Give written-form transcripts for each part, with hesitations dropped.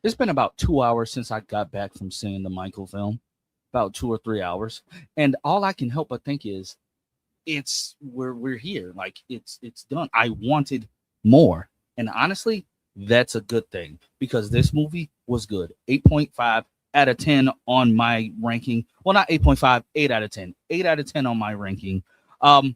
It's been about 2 hours since I got back from seeing the Michael film, about 2 or 3 hours, and all I can help but think is we're here. Like it's done. I wanted more, and honestly, that's a good thing because this movie was good. 8.5 out of 10 on my ranking. Well, not 8.5, 8 out of 10. 8 out of 10 on my ranking. Um,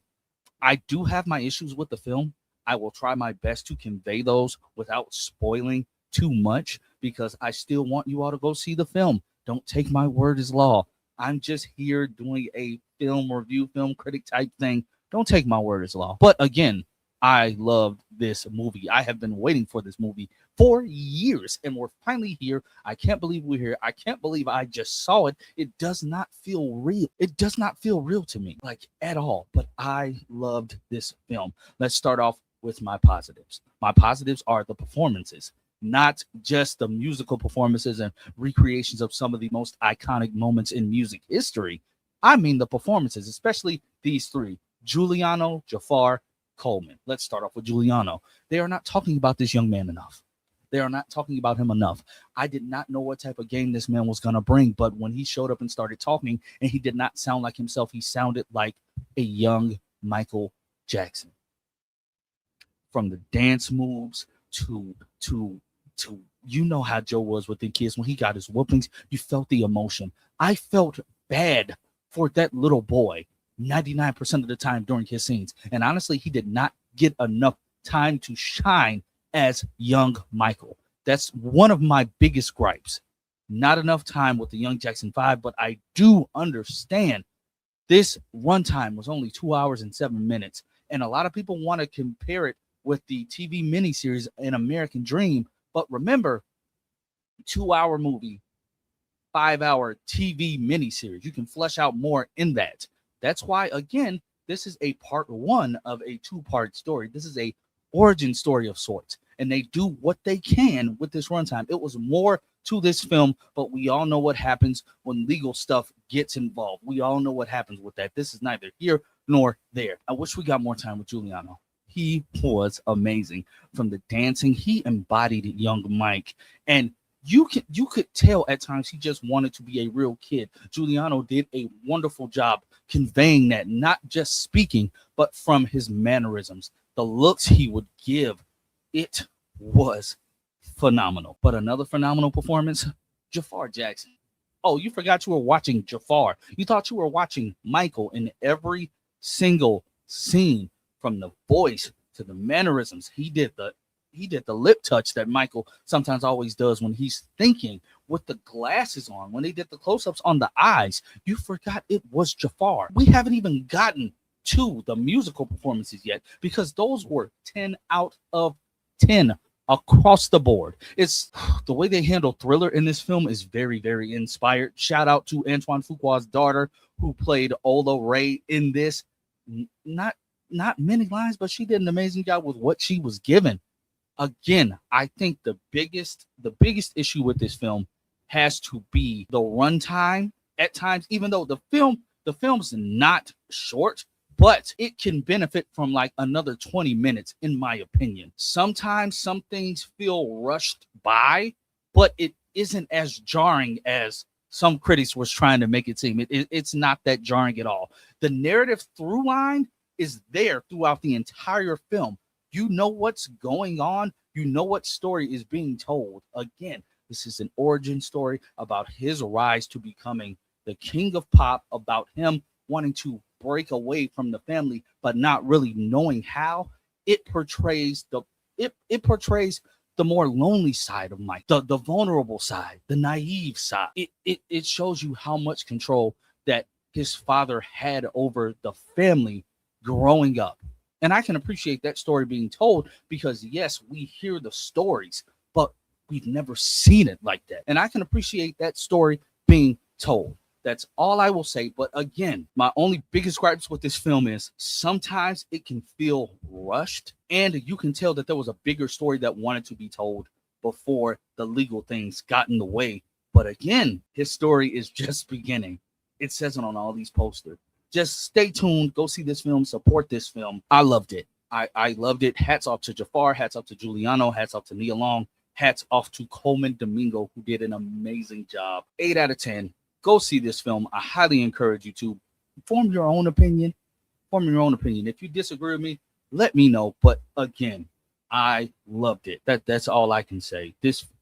I do have my issues with the film. I will try my best to convey those without spoiling too much because I still want you all to go see the film. Don't take my word as law. I'm just here doing a film review, film critic type thing. Don't take my word as law. But again, I loved this movie. I have been waiting for this movie for years, and we're finally here. I can't believe we're here. I can't believe I just saw it. It does not feel real. It does not feel real to me, like at all. But I loved this film. Let's start off with my positives. My positives are the performances, not just the musical performances and recreations of some of the most iconic moments in music history. I mean the performances, especially these three: Giuliano, Jafar, Coleman. Let's start off with Giuliano. They are not talking about this young man enough. They are not talking about him enough. I did not know what type of game this man was going to bring, but when he showed up and started talking, and he did not sound like himself, he sounded like a young Michael Jackson. From the dance moves to you know how Joe was with the kids when he got his whoopings, you felt the emotion. I felt bad for that little boy 99% of the time during his scenes. And honestly, he did not get enough time to shine as young Michael. That's one of my biggest gripes. Not enough time with the Young Jackson 5, but I do understand this runtime was only 2 hours and 7 minutes. And a lot of people want to compare it with the TV miniseries An American Dream. But remember, 2 hour movie, 5 hour TV miniseries. You can flesh out more in that. That's why, again, this is a part one of a two-part story. This is a origin story of sorts, and they do what they can with this runtime. It was more to this film, but we all know what happens when legal stuff gets involved. We all know what happens with that. This is neither here nor there. I wish we got more time with Giuliano. He was amazing. From the dancing, he embodied young Mike, and you could tell at times he just wanted to be a real kid. Giuliano did a wonderful job conveying that, not just speaking, but from his mannerisms, the looks he would give. It was phenomenal. But another phenomenal performance, Jafar Jackson. Oh, you forgot you were watching Jafar. You thought you were watching Michael in every single scene, from the voice to the mannerisms. He did the lip touch that Michael sometimes always does when he's thinking with the glasses on. When they did the close-ups on the eyes, you forgot it was Jafar. We haven't even gotten to the musical performances yet because those were 10 out of 10 across the board. It's the way they handle Thriller in this film is very, very inspired. Shout out to Antoine Fuqua's daughter who played Ola Ray in this. Not many lines, but she did an amazing job with what she was given. Again, I think the biggest issue with this film has to be the runtime at times, even though the film's not short, but it can benefit from like another 20 minutes, in my opinion. Sometimes some things feel rushed by, but it isn't as jarring as some critics was trying to make it seem. It's not that jarring at all. The narrative through line is there throughout the entire film. You know what's going on. You know what story is being told. Again, this is an origin story about his rise to becoming the king of pop, about him wanting to break away from the family, but not really knowing how. It portrays the more lonely side of Mike, the vulnerable side, the naive side. It shows you how much control that his father had over the family growing up. And I can appreciate that story being told because, yes, we hear the stories, but we've never seen it like that. And I can appreciate that story being told. That's all I will say. But again, my only biggest gripes with this film is sometimes it can feel rushed, and you can tell that there was a bigger story that wanted to be told before the legal things got in the way. But again, his story is just beginning. It says it on all these posters. Just stay tuned. Go see this film. Support this film. I loved it. I loved it. Hats off to Jafar. Hats off to Giuliano. Hats off to Nia Long. hats off to Coleman Domingo, who did an amazing job. 8 out of 10. Go see this film. I highly encourage you to form your own opinion. Form your own opinion. If you disagree with me, let me know. But again, I loved it. That's all I can say.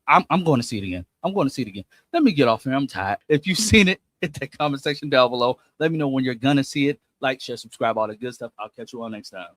I'm going to see it again. I'm going to see it again. Let me get off here. I'm tired. If you've seen it, hit that comment section down below. Let me know when you're gonna see it. Like, share, subscribe, all the good stuff. I'll catch you all next time.